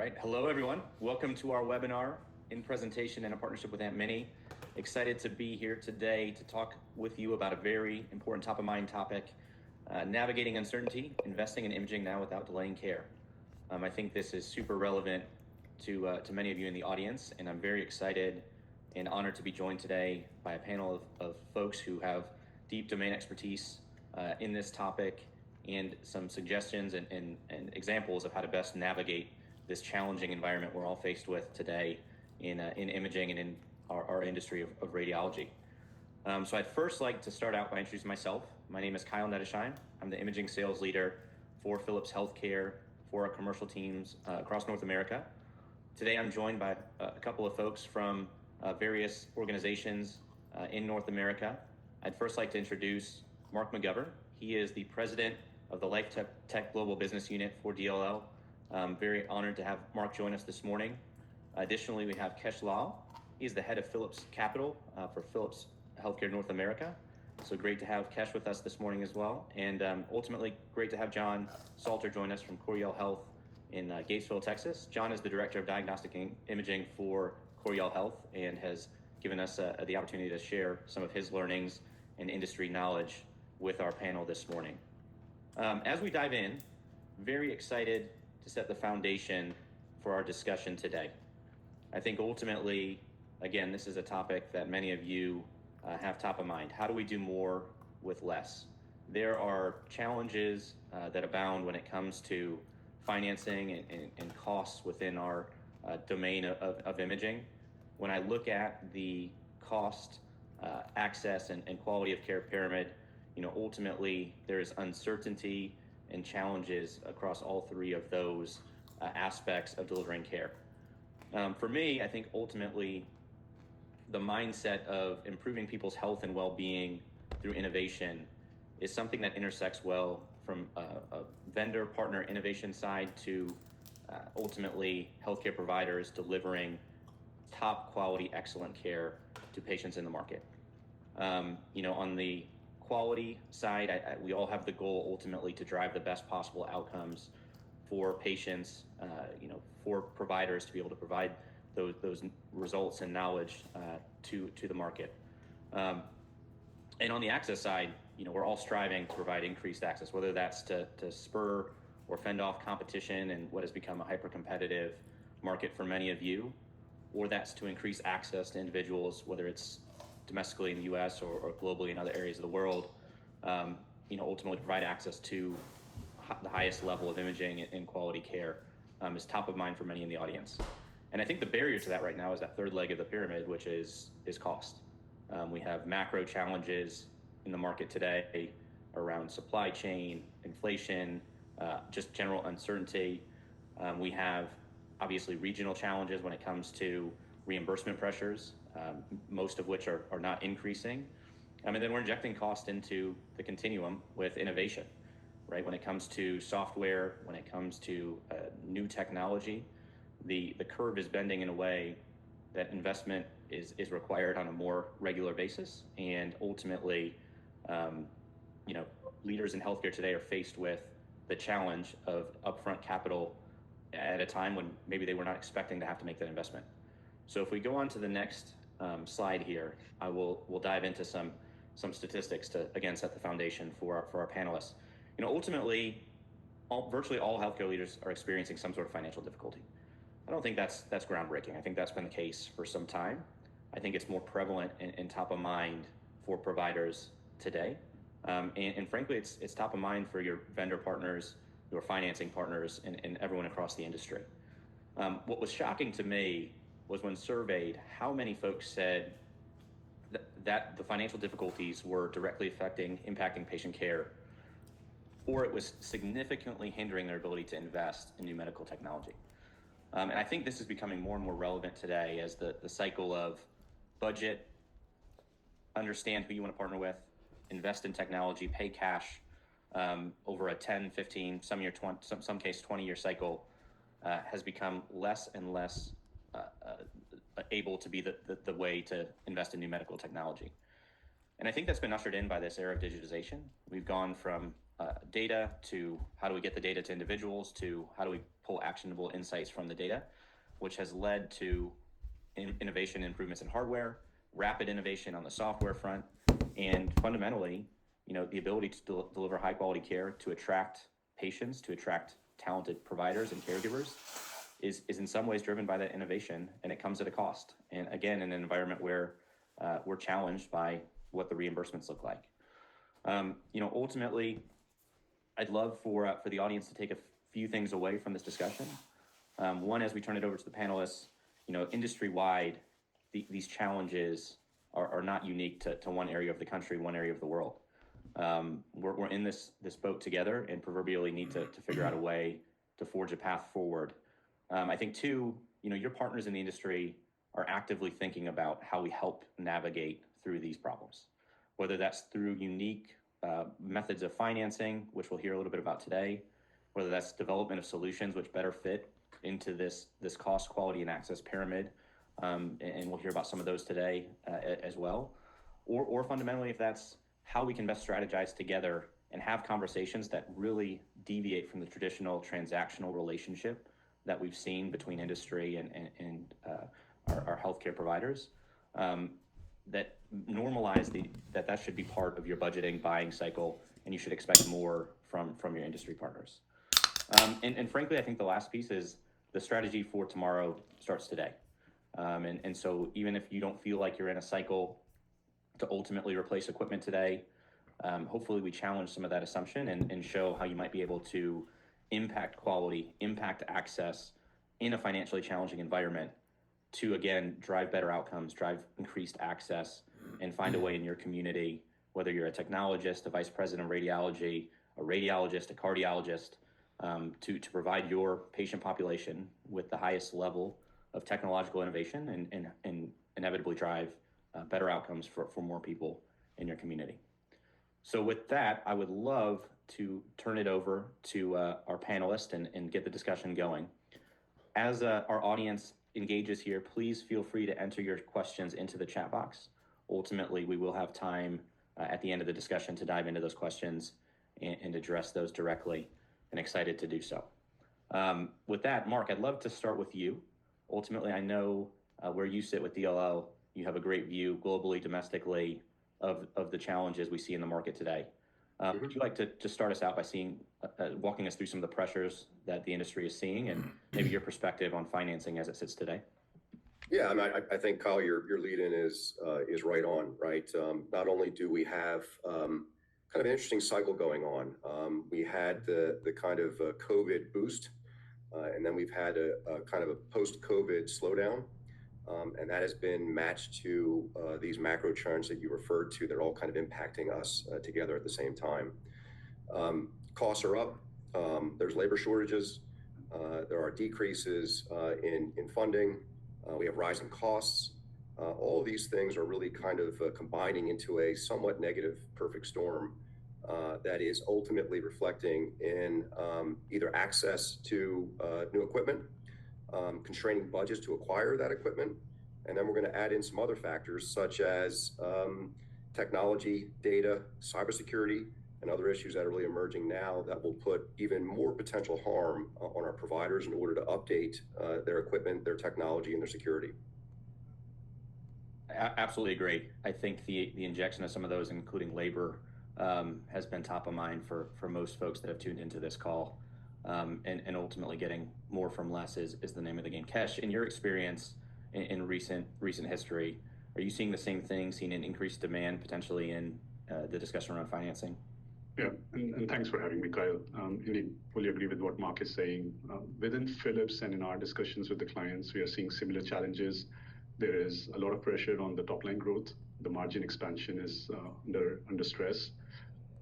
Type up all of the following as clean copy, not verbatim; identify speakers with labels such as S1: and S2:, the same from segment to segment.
S1: right. Hello, everyone. Welcome to our webinar in presentation and a partnership with Aunt Minnie. Excited to be here today to talk with you about a very important top of mind topic, navigating uncertainty, investing in imaging now without delaying care. I think this is super relevant to many of you in the audience, and I'm very excited and honored to be joined today by a panel of folks who have deep domain expertise in this topic and some suggestions and examples of how to best navigate this challenging environment we're all faced with today in imaging and in our industry of radiology. So I'd first like to start out by introducing myself. My name is Kyle Nettesheim. I'm the imaging sales leader for Philips Healthcare for our commercial teams across North America. Today I'm joined by a couple of folks from various organizations in North America. I'd first like to introduce Mark McGovern. He is the president of the Life Tech Global Business Unit for DLL. I'm very honored to have Mark join us this morning. Additionally, we have Kesh Lal. He's the head of Philips Capital for Philips Healthcare North America. So great to have Kesh with us this morning as well. And ultimately, great to have John Salter join us from Coriell Health in Gatesville, Texas. John is the director of diagnostic imaging for Coriell Health and has given us the opportunity to share some of his learnings and industry knowledge with our panel this morning. As we dive in, very excited to set the foundation for our discussion today. I think ultimately, again, this is a topic that many of you have top of mind. How do we do more with less? There are challenges that abound when it comes to financing and costs within our domain of imaging. When I look at the cost, access, and quality of care pyramid, ultimately there is uncertainty and challenges across all three of those aspects of delivering care. For me, I think ultimately the mindset of improving people's health and well-being through innovation is something that intersects well from a vendor partner innovation side to ultimately healthcare providers delivering top quality, excellent care to patients in the market. On the quality side, we all have the goal ultimately to drive the best possible outcomes for patients, for providers to be able to provide those results and knowledge to the market. And on the access side, we're all striving to provide increased access, whether that's to spur or fend off competition in what has become a hyper-competitive market for many of you, or that's to increase access to individuals, whether it's domestically in the U.S. or globally in other areas of the world, ultimately provide access to the highest level of imaging and quality care is top of mind for many in the audience. And I think the barrier to that right now is that third leg of the pyramid, which is cost. We have macro challenges in the market today around supply chain, inflation, just general uncertainty. We have obviously regional challenges when it comes to reimbursement pressures, most of which are not increasing. And then we're injecting cost into the continuum with innovation, right? When it comes to software, when it comes to new technology, the curve is bending in a way that investment is required on a more regular basis. And ultimately, leaders in healthcare today are faced with the challenge of upfront capital at a time when maybe they were not expecting to have to make that investment. So if we go on to the next slide here, we'll dive into some statistics to again set the foundation for our panelists. Ultimately, virtually all healthcare leaders are experiencing some sort of financial difficulty. I don't think that's groundbreaking. I think that's been the case for some time. I think it's more prevalent and top of mind for providers today, and frankly, it's top of mind for your vendor partners, your financing partners, and everyone across the industry. What was shocking to me was when surveyed, how many folks said that the financial difficulties were directly impacting patient care, or it was significantly hindering their ability to invest in new medical technology. And I think this is becoming more and more relevant today as the cycle of budget, understand who you want to partner with, invest in technology, pay cash over a 10, 15, some case 20-year cycle has become less and less able to be the way to invest in new medical technology. And I think that's been ushered in by this era of digitization. We've gone from data to how do we get the data to individuals to how do we pull actionable insights from the data, which has led to innovation improvements in hardware, rapid innovation on the software front, and fundamentally, the ability to deliver high quality care, to attract patients, to attract talented providers and caregivers is in some ways driven by that innovation, and it comes at a cost. And again, in an environment where we're challenged by what the reimbursements look like. Ultimately, I'd love for the audience to take a few things away from this discussion. One, as we turn it over to the panelists, industry-wide, these challenges are not unique to one area of the country, one area of the world. We're in this boat together and proverbially need to figure out a way to forge a path forward. I think two, your partners in the industry are actively thinking about how we help navigate through these problems, whether that's through unique methods of financing, which we'll hear a little bit about today, whether that's development of solutions which better fit into this cost, quality, and access pyramid, and we'll hear about some of those today as well, or fundamentally, if that's how we can best strategize together and have conversations that really deviate from the traditional transactional relationship that we've seen between industry and our healthcare providers, that normalize that should be part of your budgeting buying cycle, and you should expect more from your industry partners. And frankly, I think the last piece is the strategy for tomorrow starts today. And so even if you don't feel like you're in a cycle to ultimately replace equipment today, hopefully we challenge some of that assumption and show how you might be able to impact quality, impact access in a financially challenging environment to, again, drive better outcomes, drive increased access, and find a way in your community, whether you're a technologist, a vice president of radiology, a radiologist, a cardiologist, to provide your patient population with the highest level of technological innovation and inevitably drive better outcomes for more people in your community. So with that, I would love to turn it over to our panelists and get the discussion going. As our audience engages here, please feel free to enter your questions into the chat box. Ultimately, we will have time at the end of the discussion to dive into those questions and address those directly, and excited to do so. With that, Mark, I'd love to start with you. Ultimately, I know where you sit with DLL, you have a great view globally, domestically, of the challenges we see in the market today. Would you like to start us out by walking us through some of the pressures that the industry is seeing and maybe your perspective on financing as it sits today?
S2: Yeah, I think, Kyle, your lead-in is right on, right? Not only do we have kind of an interesting cycle going on, we had the kind of COVID boost, and then we've had a kind of a post-COVID slowdown, and that has been matched to these macro trends that you referred to. They're all kind of impacting us together at the same time. Costs are up. There's labor shortages. There are decreases in funding. We have rising costs. All of these things are really kind of combining into a somewhat negative perfect storm that is ultimately reflecting in either access to new equipment, constraining budgets to acquire that equipment, and then we're going to add in some other factors such as technology, data, cybersecurity, and other issues that are really emerging now that will put even more potential harm on our providers in order to update their equipment, their technology, and their security.
S1: Absolutely agree. I think the injection of some of those, including labor, has been top of mind for most folks that have tuned into this call. And ultimately getting more from less is the name of the game. Kesh, in your experience in recent history, are you seeing the same thing, seeing an increased demand potentially in the discussion around financing?
S3: Yeah, and thanks for having me, Kyle. Indeed, fully agree with what Mark is saying. Within Philips and in our discussions with the clients, we are seeing similar challenges. There is a lot of pressure on the top line growth. The margin expansion is under stress.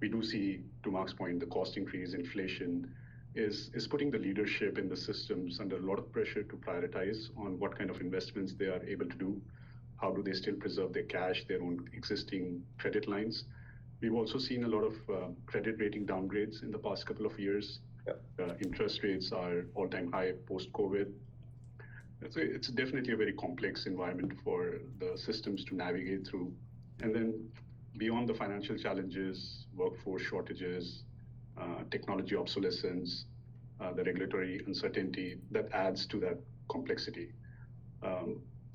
S3: We do see, to Mark's point, the cost increase, inflation is putting the leadership in the systems under a lot of pressure to prioritize on what kind of investments they are able to do. How do they still preserve their cash, their own existing credit lines? We've also seen a lot of credit rating downgrades in the past couple of years. Yep. Interest rates are all-time high post-COVID. So it's definitely a very complex environment for the systems to navigate through. And then beyond the financial challenges, workforce shortages, technology obsolescence, the regulatory uncertainty that adds to that complexity.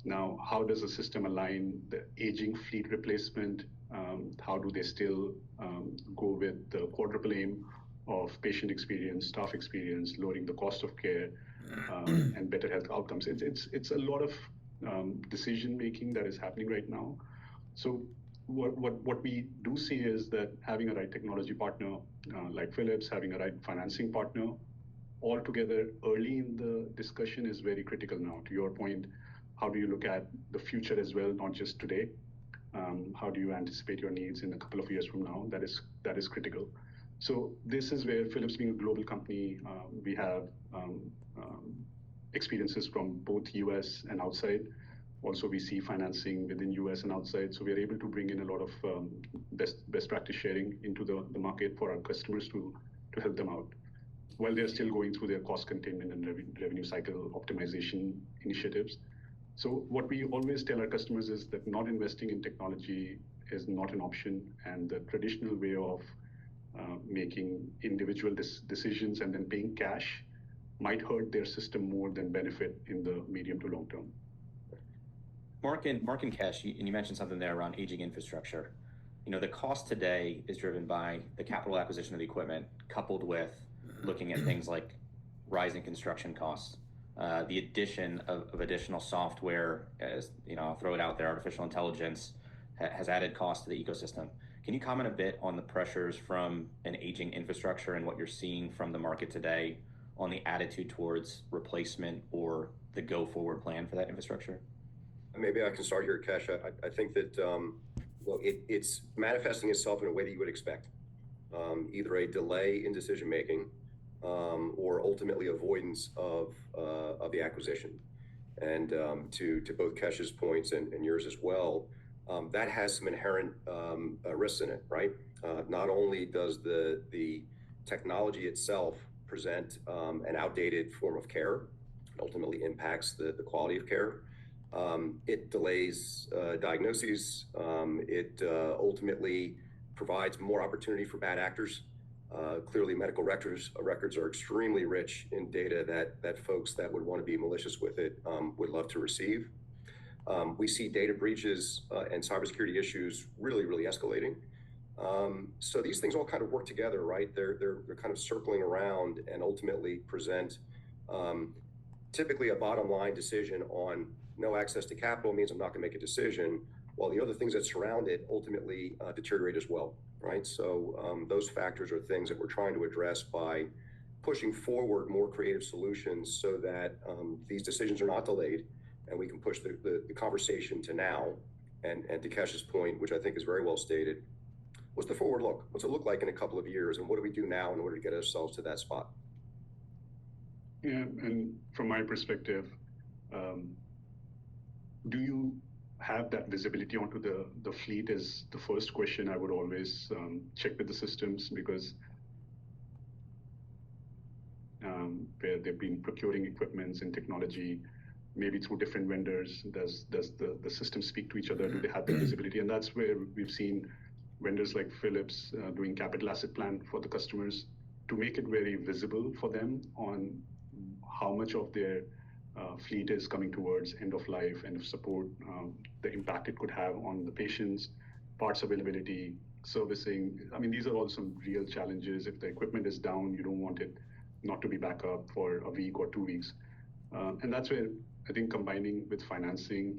S3: Now, how does the system align the aging fleet replacement? How do they still go with the quadruple aim of patient experience, staff experience, lowering the cost of care, and better health outcomes? It's a lot of decision making that is happening right now. So what we do see is that having a right technology partner like Philips, having a right financing partner, all together early in the discussion is very critical now. To your point, how do you look at the future as well, not just today? How do you anticipate your needs in a couple of years from now? That is critical. So this is where Philips, being a global company, we have experiences from both US and outside. Also, we see financing within US and outside. So we are able to bring in a lot of best practice sharing into the market for our customers to help them out, while they're still going through their cost containment and revenue cycle optimization initiatives. So what we always tell our customers is that not investing in technology is not an option, and the traditional way of making individual decisions and then paying cash might hurt their system more than benefit in the medium to long term.
S1: Mark and Kesh, and you mentioned something there around aging infrastructure. You know, the cost today is driven by the capital acquisition of the equipment, coupled with looking at things like rising construction costs, the addition of additional software, as you know, I'll throw it out there, artificial intelligence has added cost to the ecosystem. Can you comment a bit on the pressures from an aging infrastructure and what you're seeing from the market today on the attitude towards replacement or the go forward plan for that infrastructure?
S2: Maybe I can start here, Kesh. I think that it's manifesting itself in a way that you would expect, either a delay in decision making or ultimately avoidance of the acquisition. And to both Kesh's points and yours as well, that has some inherent risks in it, right? Not only does the technology itself present an outdated form of care, it ultimately impacts the quality of care. It delays diagnoses. It ultimately provides more opportunity for bad actors. Clearly, medical records are extremely rich in data that folks that would want to be malicious with it would love to receive. We see data breaches and cybersecurity issues really escalating. So these things all kind of work together, right? They're kind of circling around and ultimately present typically a bottom line decision on no access to capital means I'm not going to make a decision, while the other things that surround it ultimately deteriorate as well, right? So those factors are things that we're trying to address by pushing forward more creative solutions so that these decisions are not delayed and we can push the conversation to now. And to Kesh's point, which I think is very well stated, what's the forward look? What's it look like in a couple of years? And what do we do now in order to get ourselves to that spot?
S3: Yeah, and from my perspective, do you have that visibility onto the fleet is the first question I would always check with the systems, because where they've been procuring equipments and technology, maybe through different vendors, does the system speak to each other? Do they have the visibility? And that's where we've seen vendors like Philips doing capital asset plan for the customers to make it very visible for them on how much of their fleet is coming towards end of life, end of support, the impact it could have on the patients, parts availability, servicing. I mean, these are all some real challenges. If the equipment is down, you don't want it not to be back up for a week or 2 weeks. And that's where I think combining with financing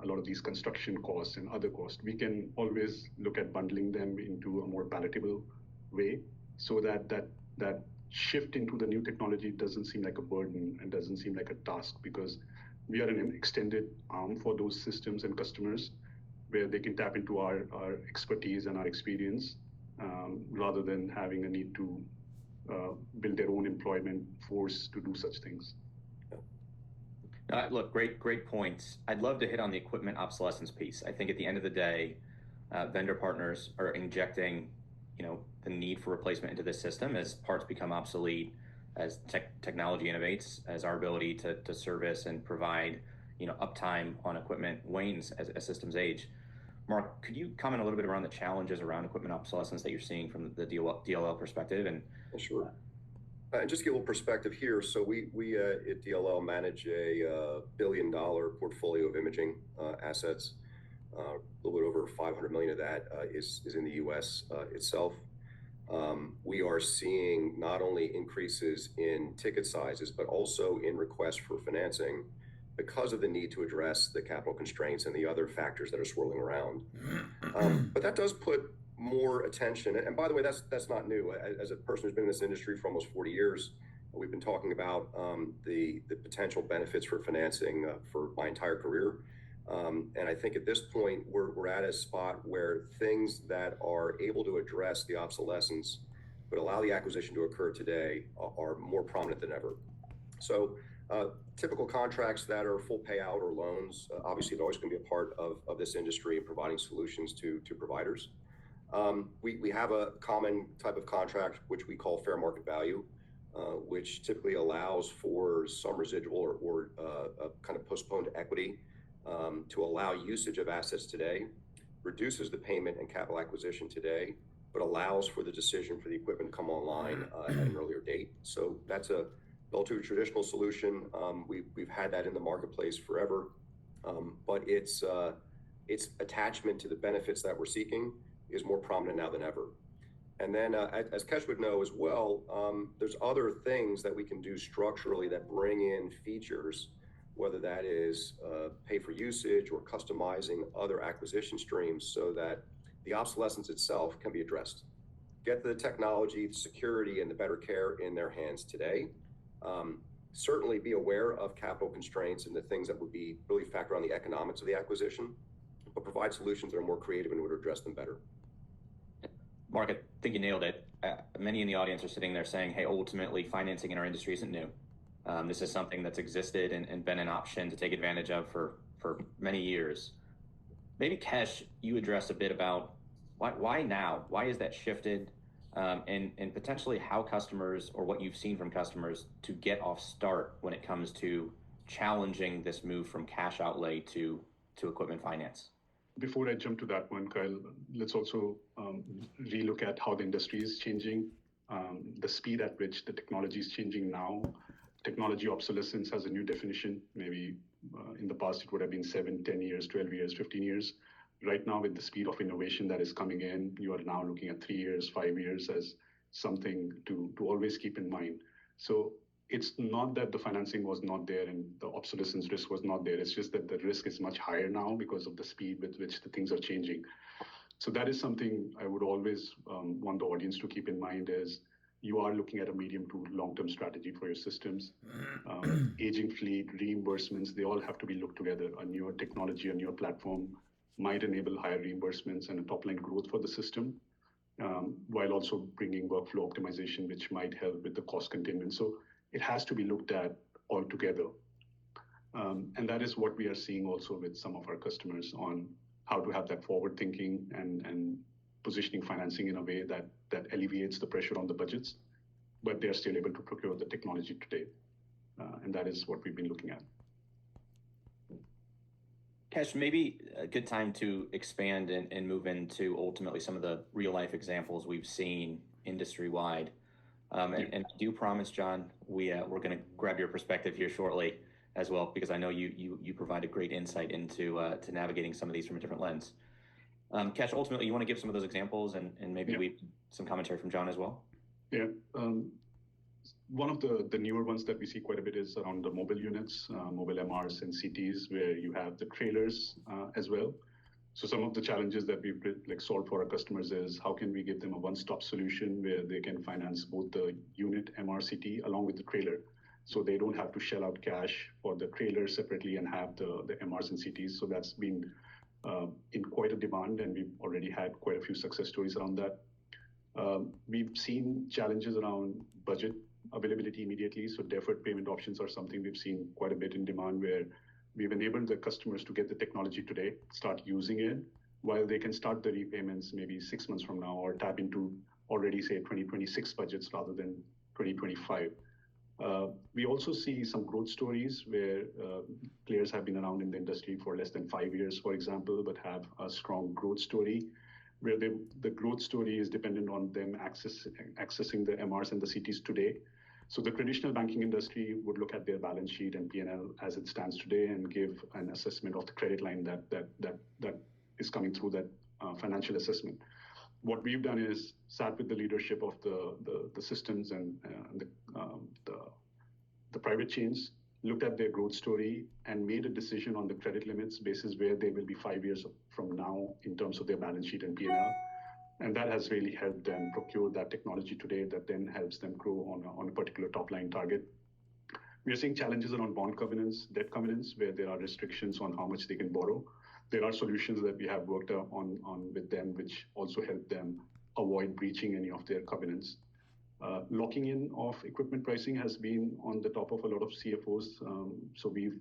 S3: a lot of these construction costs and other costs, we can always look at bundling them into a more palatable way, so that shift into the new technology doesn't seem like a burden and doesn't seem like a task, because we are an extended arm for those systems and customers where they can tap into our expertise and our experience rather than having a need to build their own employment force to do such things.
S1: Look, great points. I'd love to hit on the equipment obsolescence piece. I think at the end of the day, vendor partners are injecting, the need for replacement into this system as parts become obsolete, as technology innovates, as our ability to service and provide, uptime on equipment wanes as systems age. Mark, could you comment a little bit around the challenges around equipment obsolescence that you're seeing from the DLL perspective? And
S2: Sure. And just to give a little perspective here, so we at DLL manage a $1 billion portfolio of imaging assets. A little bit over 500 million of that is in the U.S. Itself. We are seeing not only increases in ticket sizes, but also in requests for financing because of the need to address the capital constraints and the other factors that are swirling around. But that does put more attention. And by the way, that's not new. As a person who's been in this industry for almost 40 years, we've been talking about the potential benefits for financing for my entire career. And I think at this point, we're at a spot where things that are able to address the obsolescence but allow the acquisition to occur today are more prominent than ever. So typical contracts that are full payout or loans, obviously, they're always going to be a part of this industry and providing solutions to providers. We have a common type of contract, which we call fair market value, which typically allows for some residual or a kind of postponed equity to allow usage of assets today, reduces the payment and capital acquisition today, but allows for the decision for the equipment to come online at an earlier date. So that's a relatively traditional solution. We've had that in the marketplace forever, but its attachment to the benefits that we're seeking is more prominent now than ever. And then, as Kesh would know as well, there's other things that we can do structurally that bring in features, whether that is pay for usage or customizing other acquisition streams so that the obsolescence itself can be addressed. Get the technology, the security, and the better care in their hands today. Certainly be aware of capital constraints and the things that would be really factor on the economics of the acquisition, but provide solutions that are more creative and would address them better.
S1: Mark, I think you nailed it. Many in the audience are sitting there saying, hey, ultimately, financing in our industry isn't new. This is something that's existed and been an option to take advantage of for many years. Maybe, Kesh, you address a bit about why now? Why is that shifted? And potentially how customers, or what you've seen from customers, to get off start when it comes to challenging this move from cash outlay to equipment finance.
S3: Before I jump to that one, Kyle, let's also relook at how the industry is changing, the speed at which the technology is changing now. Technology obsolescence has a new definition. Maybe in the past, it would have been 7, 10 years, 12 years, 15 years. Right now, with the speed of innovation that is coming in, you are now looking at 3 years, 5 years as something to always keep in mind. So it's not that the financing was not there and the obsolescence risk was not there. It's just that the risk is much higher now because of the speed with which the things are changing. So that is something I would always want the audience to keep in mind is you are looking at a medium to long-term strategy for your systems. Aging fleet, reimbursements, they all have to be looked together. A newer technology, a newer platform might enable higher reimbursements and a top-line growth for the system, while also bringing workflow optimization, which might help with the cost containment. So it has to be looked at all together. And that is what we are seeing also with some of our customers on how to have that forward thinking and positioning financing in a way that alleviates the pressure on the budgets, but they're still able to procure the technology today. And that is what we've been looking at.
S1: Kesh, maybe a good time to expand and move into ultimately some of the real life examples we've seen industry-wide. And I do promise, John, we're going to grab your perspective here shortly as well, because I know you provide a great insight into to navigating some of these from a different lens. Kesh, ultimately, you want to give some of those examples and maybe some commentary from John as well?
S3: Yeah. One of the newer ones that we see quite a bit is around the mobile units, mobile MRs and CTs, where you have the trailers as well. So some of the challenges that we've solved for our customers is how can we give them a one-stop solution where they can finance both the unit MRCT along with the trailer. So they don't have to shell out cash for the trailer separately and have the MRs and CTs. So that's been in quite a demand, and we've already had quite a few success stories around that. We've seen challenges around budget availability immediately. So deferred payment options are something we've seen quite a bit in demand, where we've enabled the customers to get the technology today, start using it, while they can start the repayments maybe 6 months from now or tap into already, say, 2026 budgets rather than 2025. We also see some growth stories where players have been around in the industry for less than 5 years, for example, but have a strong growth story where the growth story is dependent on them accessing the MRs and the CTs today. So the traditional banking industry would look at their balance sheet and P&L as it stands today and give an assessment of the credit line that is coming through that financial assessment. What we've done is sat with the leadership of the systems and the private chains, looked at their growth story, and made a decision on the credit limits basis where they will be 5 years from now in terms of their balance sheet and P&L. And that has really helped them procure that technology today that then helps them grow on a particular top line target. We are seeing challenges around bond covenants, debt covenants, where there are restrictions on how much they can borrow. There are solutions that we have worked on with them, which also help them avoid breaching any of their covenants. Locking in of equipment pricing has been on the top of a lot of CFOs. So we've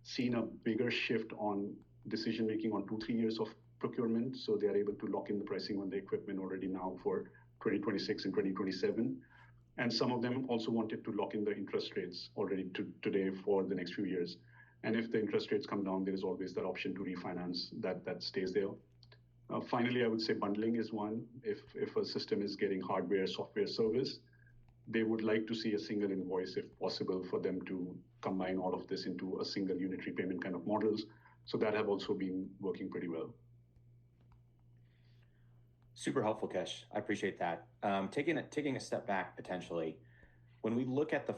S3: seen a bigger shift on decision making on 2-3 years of procurement. So they are able to lock in the pricing on the equipment already now for 2026 and 2027. And some of them also wanted to lock in the interest rates already today for the next few years. And if the interest rates come down, there is always that option to refinance that stays there. Finally, I would say bundling is one. If a system is getting hardware, software service, they would like to see a single invoice if possible for them to combine all of this into a single unitary payment kind of models. So that have also been working pretty well.
S1: Super helpful, Kesh. I appreciate that. Taking a step back potentially, when we look at the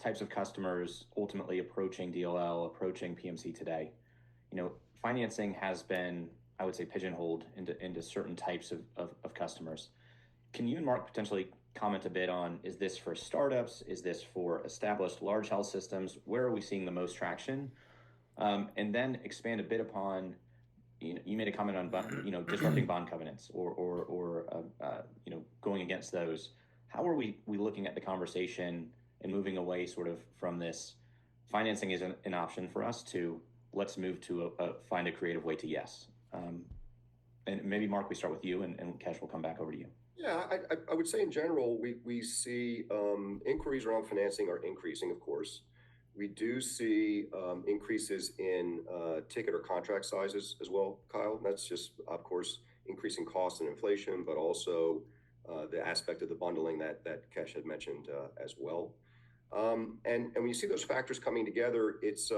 S1: types of customers ultimately approaching DLL, approaching PMC today, financing has been, I would say, pigeonholed into certain types of customers. Can you and Mark potentially comment a bit on, is this for startups? Is this for established large health systems? Where are we seeing the most traction? And then expand a bit upon, you made a comment on disrupting bond covenants or going against those. How are we looking at the conversation and moving away sort of from this financing is an option for us to let's move to find a creative way to yes. And maybe Mark, we start with you, and Kesh will come back over to you.
S2: Yeah, I would say in general, we see inquiries around financing are increasing, of course. We do see increases in ticket or contract sizes as well, Kyle. That's just, of course, increasing cost and inflation, but also the aspect of the bundling that Kesh had mentioned as well. And when you see those factors coming together, it's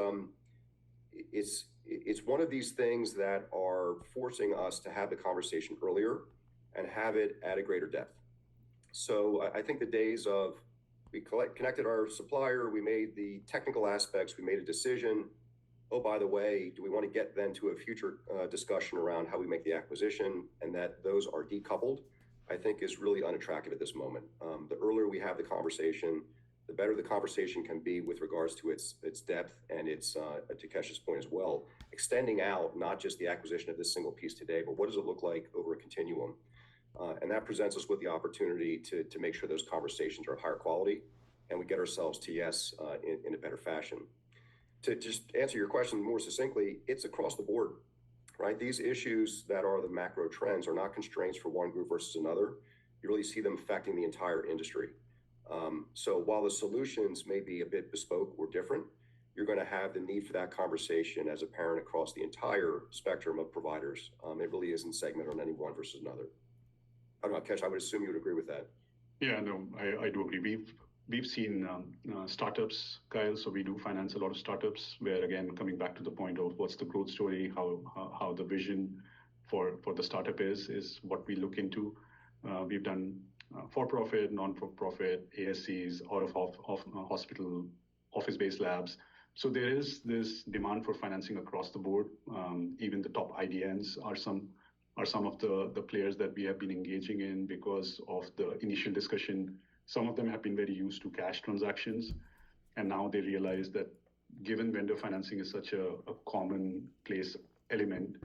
S2: one of these things that are forcing us to have the conversation earlier and have it at a greater depth. So I think the days of we connected our supplier, we made the technical aspects, we made a decision. Oh, by the way, do we want to get then to a future discussion around how we make the acquisition, and that those are decoupled, I think is really unattractive at this moment. The earlier we have the conversation, the better the conversation can be with regards to its depth and its, to Kesh's point as well, extending out not just the acquisition of this single piece today, but what does it look like over a continuum? And that presents us with the opportunity to make sure those conversations are of higher quality and we get ourselves to yes in a better fashion. To just answer your question more succinctly, it's across the board, right? These issues that are the macro trends are not constraints for one group versus another. You really see them affecting the entire industry. So while the solutions may be a bit bespoke or different, you're going to have the need for that conversation as apparent across the entire spectrum of providers. It really isn't segmented on any one versus another. I don't know, Kesh, I would assume you would agree with that.
S3: Yeah, no, I do agree. We've seen startups, Kyle, so we do finance a lot of startups where, again, coming back to the point of what's the growth story, how the vision for the startup is what we look into. We've done for-profit, non-for-profit, ASCs, out of hospital, office-based labs. So there is this demand for financing across the board. Even the top IDNs are some of the players that we have been engaging in because of the initial discussion. Some of them have been very used to cash transactions, and now they realize that given vendor financing is such a commonplace element,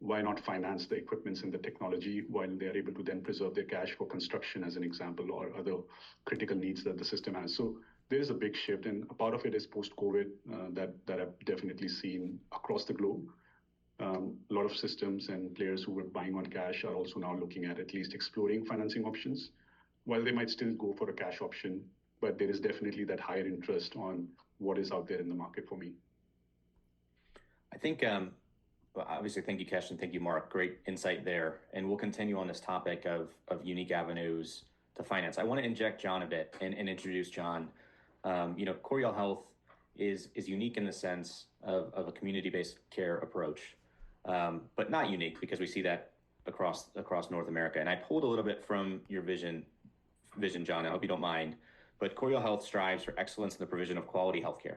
S3: why not finance the equipments and the technology while they are able to then preserve their cash for construction, as an example, or other critical needs that the system has. So there is a big shift, and a part of it is post-COVID that I've definitely seen across the globe. A lot of systems and players who were buying on cash are also now looking at least exploring financing options. While they might still go for a cash option, but there is definitely that higher interest on what is out there in the market for me.
S1: I think, well, obviously, thank you, Kesh, and thank you, Mark. Great insight there. And we'll continue on this topic of unique avenues to finance. I want to inject John a bit and introduce John. Coriel Health is unique in the sense of a community-based care approach, but not unique because we see that across North America. And I pulled a little bit from your vision, John. I hope you don't mind. But Coriel Health strives for excellence in the provision of quality healthcare,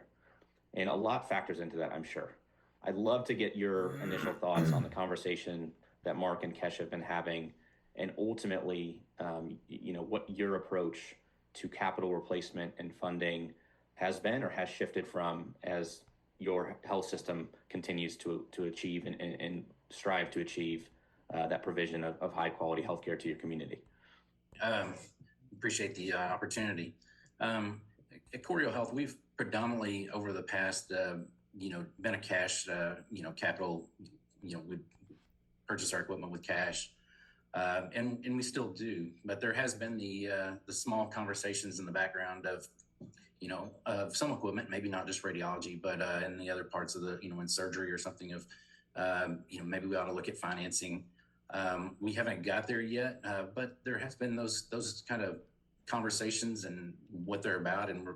S1: and a lot factors into that, I'm sure. I'd love to get your initial thoughts on the conversation that Mark and Kesh have been having, and ultimately, what your approach to capital replacement and funding has been or has shifted from as your health system continues to achieve and strive to achieve that provision of high quality healthcare to your community.
S4: Appreciate the opportunity. At Coriel Health, we've predominantly over the past, been a cash, capital, we purchase our equipment with cash, and we still do. But there has been the small conversations in the background of some equipment, maybe not just radiology, but in the other parts of the, in surgery or something of, maybe we ought to look at financing. We haven't got there yet, but there has been those kind of conversations and what they're about, and we're,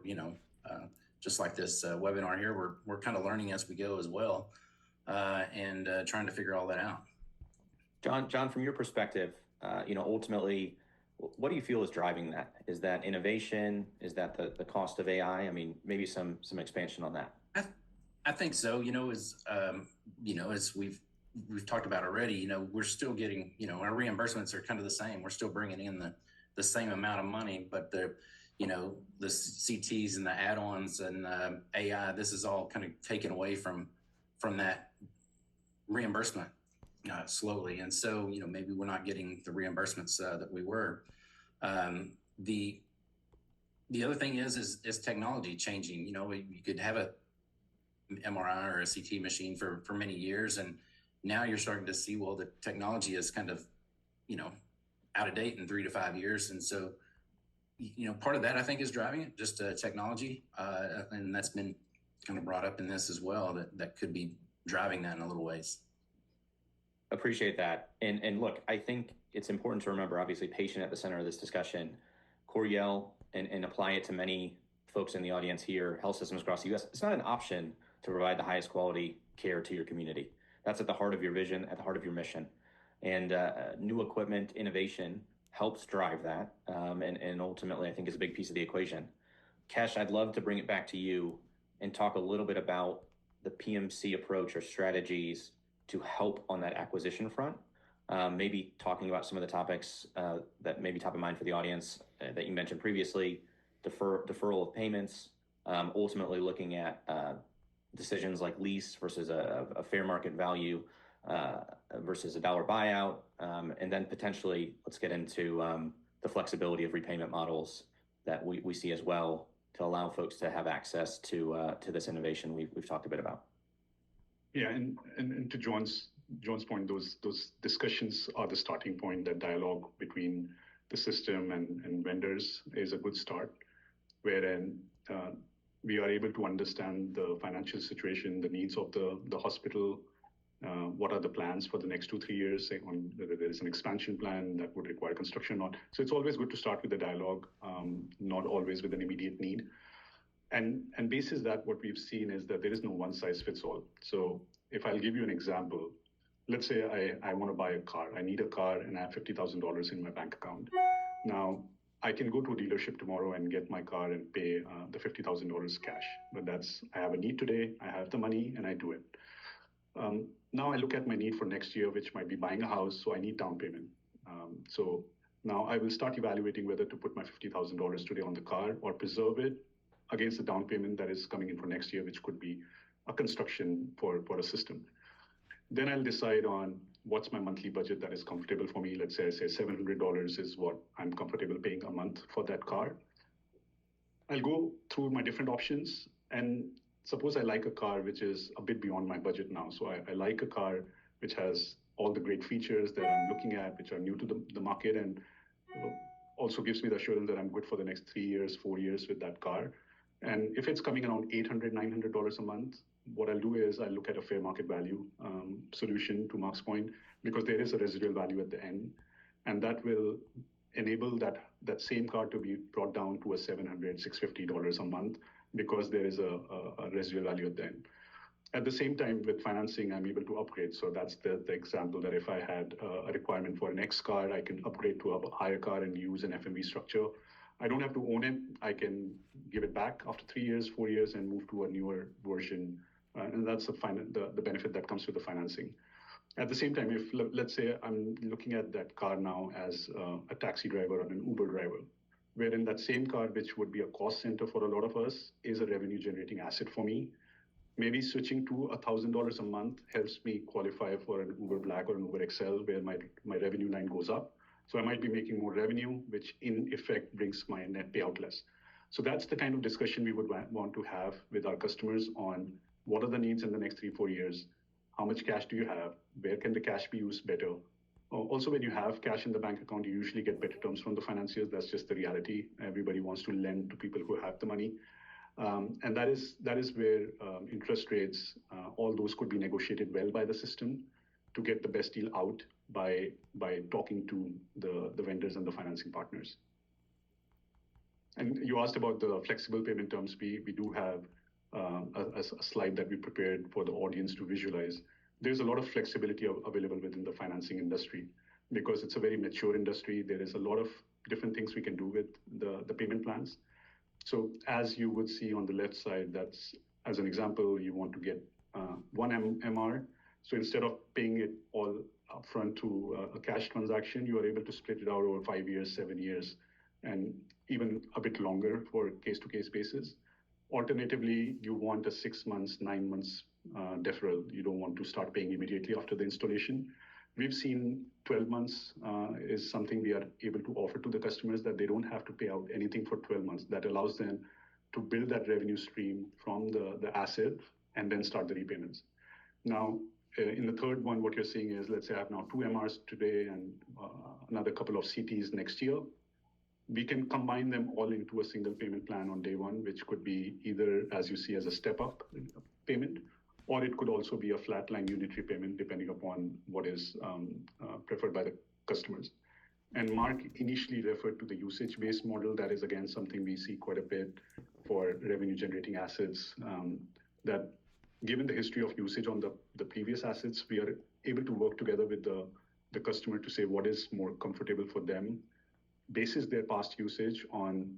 S4: just like this webinar here, we're kind of learning as we go as well, and trying to figure all that out.
S1: John, from your perspective, ultimately, what do you feel is driving that? Is that innovation? Is that the cost of AI? I mean, maybe some expansion on that.
S4: I think so. As we've talked about already, we're still getting, our reimbursements are kind of the same. We're still bringing in the same amount of money, but the CTs and the add-ons and AI, this is all kind of taken away from that reimbursement slowly. And so, maybe we're not getting the reimbursements that we were. The other thing is technology changing. You could have a MRI or a CT machine for many years, and now you're starting to see, well, the technology is kind of, out of date in 3 to 5 years. And so, part of that I think is driving it, just technology. And that's been kind of brought up in this as well, that could be driving that in a little ways.
S1: Appreciate that. And look, I think it's important to remember, obviously, patient at the center of this discussion. Coriel, and apply it to many folks in the audience here, health systems across the U.S., it's not an option to provide the highest quality care to your community. That's at the heart of your vision, at the heart of your mission. And new equipment innovation helps drive that, and ultimately, I think is a big piece of the equation. Kesh, I'd love to bring it back to you and talk a little bit about the PMC approach or strategies to help on that acquisition front. Maybe talking about some of the topics that may be top of mind for the audience that you mentioned previously, deferral of payments, ultimately looking at decisions like lease versus a fair market value versus a dollar buyout, and then potentially let's get into the flexibility of repayment models that we see as well to allow folks to have access to this innovation we've talked a bit about.
S3: Yeah, and to John's point, those discussions are the starting point. That dialogue between the system and vendors is a good start, wherein we are able to understand the financial situation, the needs of the hospital, what are the plans for the next 2-3 years, say on whether there is an expansion plan that would require construction or not. So it's always good to start with the dialogue, not always with an immediate need. And basis that, what we've seen is that there is no one size fits all. So if I'll give you an example, let's say I want to buy a car. I need a car and I have $50,000 in my bank account. Now, I can go to a dealership tomorrow and get my car and pay the $50,000 cash. But I have a need today, I have the money, and I do it. Now I look at my need for next year, which might be buying a house, so I need down payment. So now I will start evaluating whether to put my $50,000 today on the car or preserve it against the down payment that is coming in for next year, which could be a construction for a system. Then I'll decide on what's my monthly budget that is comfortable for me. Let's say I say $700 is what I'm comfortable paying a month for that car. I'll go through my different options, and suppose I like a car which is a bit beyond my budget now. So I like a car which has all the great features that I'm looking at, which are new to the market, and also gives me the assurance that I'm good for the next 3 years, 4 years with that car. And if it's coming around $800, $900 a month, what I'll do is I'll look at a fair market value solution, to Mark's point, because there is a residual value at the end, and that will enable that same car to be brought down to a $700, $650 a month, because there is a residual value at the end. At the same time, with financing, I'm able to upgrade. So that's the example that if I had a requirement for an X car, I can upgrade to a higher car and use an FMV structure. I don't have to own it. I can give it back after 3 years, 4 years, and move to a newer version. And that's the benefit that comes with the financing. At the same time, if let's say I'm looking at that car now as a taxi driver or an Uber driver, wherein that same car, which would be a cost center for a lot of us, is a revenue generating asset for me. Maybe switching to $1,000 a month helps me qualify for an Uber Black or an Uber XL, where my revenue line goes up. So I might be making more revenue, which in effect brings my net payout less. So that's the kind of discussion we would want to have with our customers on what are the needs in the next 3-4 years. How much cash do you have? Where can the cash be used better? Also, when you have cash in the bank account, you usually get better terms from the financiers. That's just the reality. Everybody wants to lend to people who have the money. And that is where interest rates, all those could be negotiated well by the system to get the best deal out by talking to the vendors and the financing partners. And you asked about the flexible payment terms. We do have a slide that we prepared for the audience to visualize. There's a lot of flexibility available within the financing industry because it's a very mature industry. There is a lot of different things we can do with the payment plans. So as you would see on the left side, that's, as an example, you want to get one MR. So instead of paying it all upfront to a cash transaction, you are able to split it out over 5 years, 7 years, and even a bit longer for case-to-case basis. Alternatively, you want a 6 months, 9 months deferral. You don't want to start paying immediately after the installation. We've seen 12 months is something we are able to offer to the customers, that they don't have to pay out anything for 12 months. That allows them to build that revenue stream from the asset and then start the repayments. Now, in the third one, what you're seeing is, let's say I have now 2 MRs today and another couple of CTs next year. We can combine them all into a single payment plan on day one, which could be either, as you see, as a step-up payment, or it could also be a flatline unitary payment, depending upon what is preferred by the customers. And Mark initially referred to the usage-based model. That is, again, something we see quite a bit for revenue-generating assets, that given the history of usage on the previous assets, we are able to work together with the customer to say what is more comfortable for them, basis their past usage on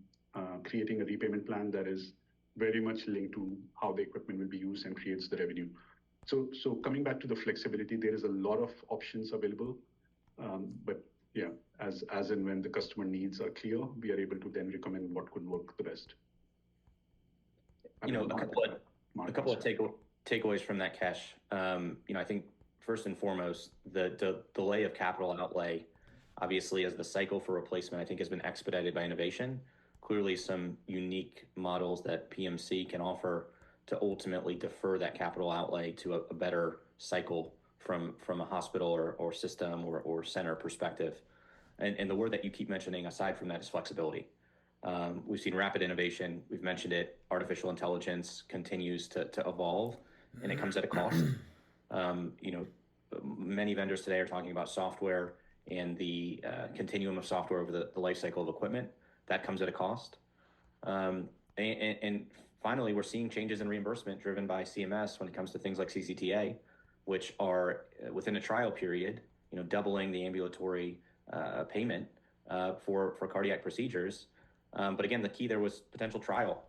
S3: creating a repayment plan that is very much linked to how the equipment will be used and creates the revenue. So coming back to the flexibility, there is a lot of options available. But yeah, as and when the customer needs are clear, we are able to then recommend what could work the best.
S1: A couple of takeaways from that, Cash. I think first and foremost, the delay of capital outlay, obviously, as the cycle for replacement, I think, has been expedited by innovation. Clearly, some unique models that PMC can offer to ultimately defer that capital outlay to a better cycle from a hospital or system or center perspective. And the word that you keep mentioning aside from that is flexibility. We've seen rapid innovation. We've mentioned it. Artificial intelligence continues to evolve, and it comes at a cost. Many vendors today are talking about software and the continuum of software over the life cycle of equipment. That comes at a cost. And finally, we're seeing changes in reimbursement driven by CMS when it comes to things like CCTA, which are within a trial period, doubling the ambulatory payment for cardiac procedures. But again, the key there was potential trial.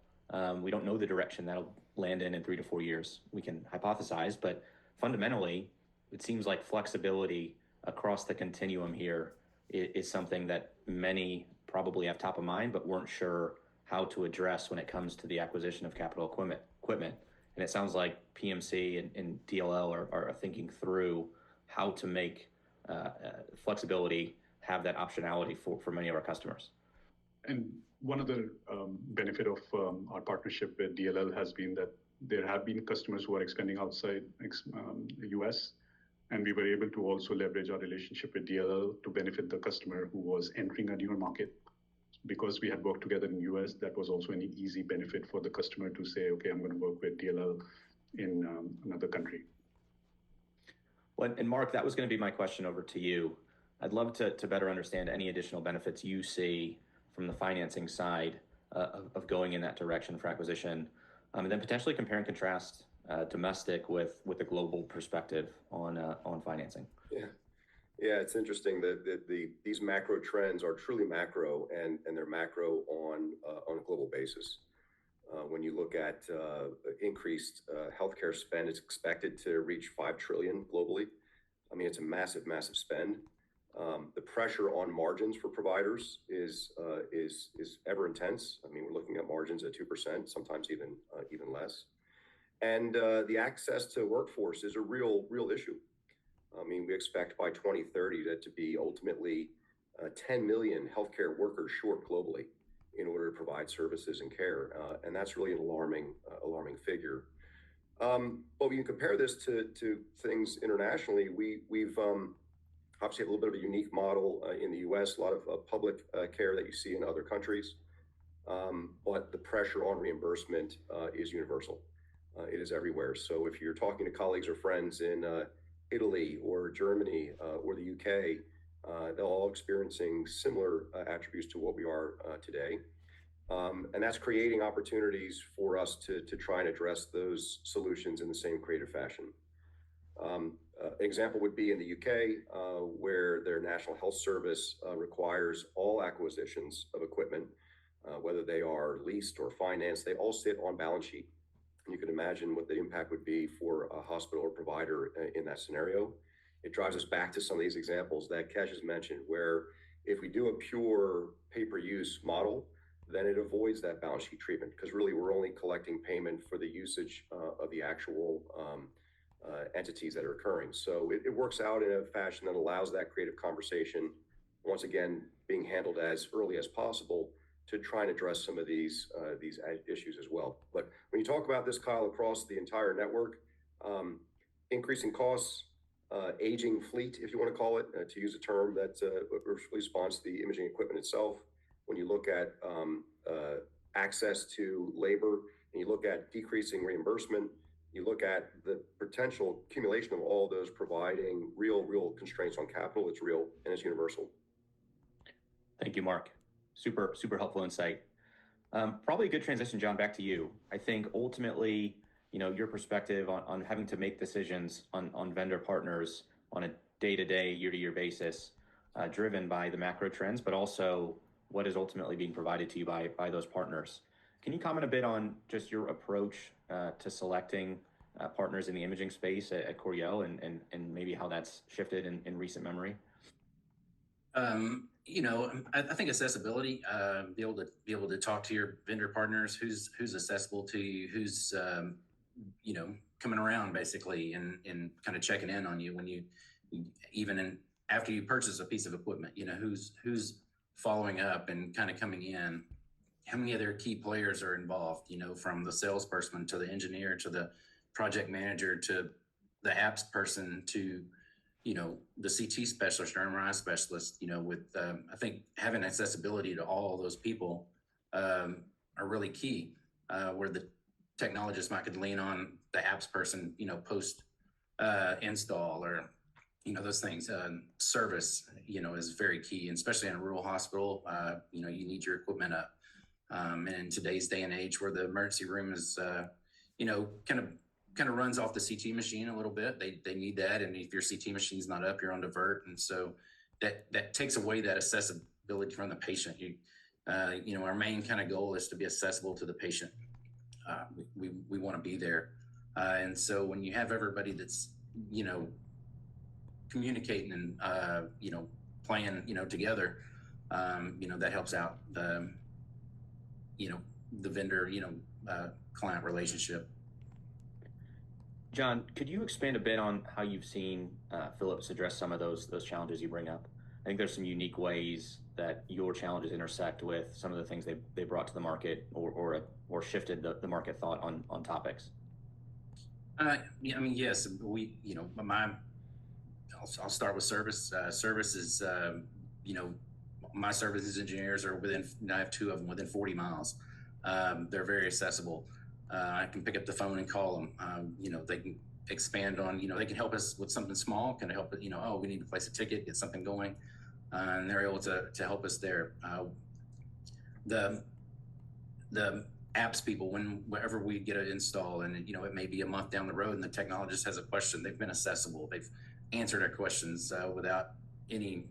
S1: We don't know the direction that'll land in 3 to 4 years. We can hypothesize, but fundamentally, it seems like flexibility across the continuum here is something that many probably have top of mind, but weren't sure how to address when it comes to the acquisition of capital equipment. And it sounds like PMC and DLL are thinking through how to make flexibility have that optionality for many of our customers.
S3: And one other benefit of our partnership with DLL has been that there have been customers who are expanding outside the US, and we were able to also leverage our relationship with DLL to benefit the customer who was entering a newer market. because we had worked together in the US, that was also an easy benefit for the customer to say, okay, I'm going to work with DLL in another country.
S1: Well, and Mark, that was going to be my question over to you. I'd love to better understand any additional benefits you see from the financing side of going in that direction for acquisition, and then potentially compare and contrast domestic with a global perspective on financing.
S2: Yeah, it's interesting that these macro trends are truly macro, and they're macro on a global basis. When you look at increased healthcare spend, it's expected to reach $5 trillion globally. I mean, it's a massive, massive spend. The pressure on margins for providers is ever intense. I mean, we're looking at margins at 2%, sometimes even less. And the access to workforce is a real issue. I mean, we expect by 2030 that to be ultimately 10 million healthcare workers short globally in order to provide services and care, and that's really an alarming figure. But when you compare this to things internationally, we've obviously have a little bit of a unique model in the U.S., a lot of public care that you see in other countries, but the pressure on reimbursement is universal. It is everywhere. So if you're talking to colleagues or friends in Italy or Germany or the UK, they're all experiencing similar attributes to what we are today. And that's creating opportunities for us to try and address those solutions in the same creative fashion. An example would be in the UK, where their National Health Service requires all acquisitions of equipment, whether they are leased or financed, they all sit on balance sheet. And you can imagine what the impact would be for a hospital or provider in that scenario. It drives us back to some of these examples that Kesh has mentioned, where if we do a pure pay-per-use model, then it avoids that balance sheet treatment, because really we're only collecting payment for the usage of the actual entities that are occurring. So it works out in a fashion that allows that creative conversation, once again, being handled as early as possible to try and address some of these issues as well. But when you talk about this, Kyle, across the entire network, increasing costs, aging fleet, if you want to call it, to use a term that responds to the imaging equipment itself. When you look at access to labor, and you look at decreasing reimbursement, you look at the potential accumulation of all those providing real constraints on capital. It's real and it's universal.
S1: Thank you, Mark. Super helpful insight. Probably a good transition, John, back to you. I think ultimately, your perspective on having to make decisions on vendor partners on a day-to-day, year-to-year basis, driven by the macro trends, but also what is ultimately being provided to you by those partners. Can you comment a bit on just your approach to selecting partners in the imaging space at Coriell and maybe how that's shifted in recent memory?
S4: I think accessibility, be able to talk to your vendor partners, who's accessible to you, who's coming around basically and kind of checking in on you when you after you purchase a piece of equipment, who's following up and kind of coming in. How many other key players are involved, from the salesperson to the engineer to the project manager to the apps person to the CT specialist or MRI specialist, with I think having accessibility to all those people are really key, where the technologist might could lean on the apps person, post install or those things. Service is very key, and especially in a rural hospital. You need your equipment up, and in today's day and age where the emergency room is kind of runs off the CT machine a little bit. They need that, and if your CT machine's not up, you're on divert, and so that takes away that accessibility from the patient. Our main kind of goal is to be accessible to the patient. We want to be there, and so when you have everybody that's communicating and playing together, that helps out the vendor client relationship.
S1: John, could you expand a bit on how you've seen Philips address some of those challenges you bring up? I think there's some unique ways that your challenges intersect with some of the things they brought to the market or shifted the market thought on topics.
S4: Yes, I'll start with service. Service is, my services engineers are within, I have two of them within 40 miles. They're very accessible. I can pick up the phone and call them. They can expand on, they can help us with something small, can help it, oh, we need to place a ticket, get something going. And they're able to help us there. The apps people, whenever we get it installed, and it may be a month down the road and the technologist has a question, they've been accessible. They've answered our questions without any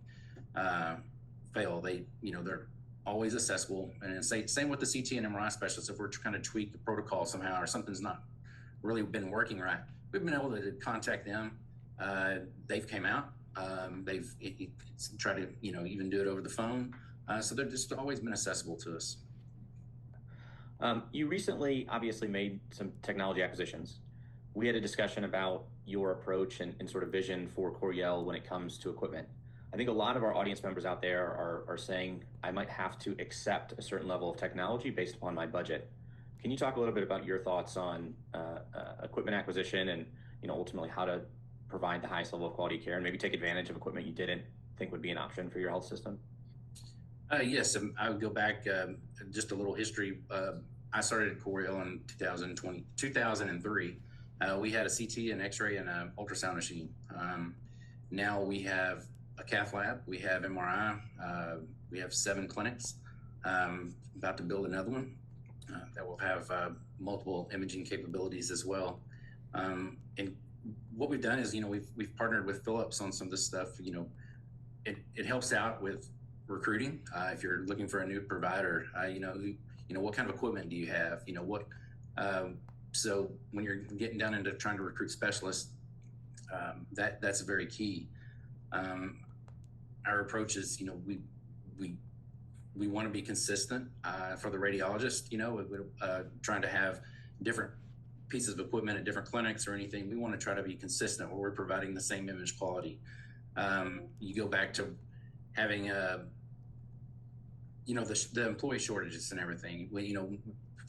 S4: fail. They're always accessible. And same with the CT and MRI specialists. If we're trying to tweak the protocol somehow or something's not really been working right, we've been able to contact them. They've came out. They've tried to even do it over the phone. So they've just always been accessible to us.
S1: You recently obviously made some technology acquisitions. We had a discussion about your approach and sort of vision for Coriel when it comes to equipment. I think a lot of our audience members out there are saying, I might have to accept a certain level of technology based upon my budget. Can you talk a little bit about your thoughts on equipment acquisition and ultimately how to provide the highest level of quality care and maybe take advantage of equipment you didn't think would be an option for your health system?
S4: Yes, I would go back just a little history. I started at Coriel in 2003. We had a CT, an X-ray, and an ultrasound machine. Now we have a cath lab, we have MRI, we have 7 clinics. About to build another one that will have multiple imaging capabilities as well. And what we've done is, we've partnered with Philips on some of this stuff. It helps out with recruiting. If you're looking for a new provider, what kind of equipment do you have? So when you're getting down into trying to recruit specialists, that's very key. Our approach is, we want to be consistent for the radiologist. Trying to have different pieces of equipment at different clinics or anything. We want to try to be consistent where we're providing the same image quality. You go back to having the employee shortages and everything.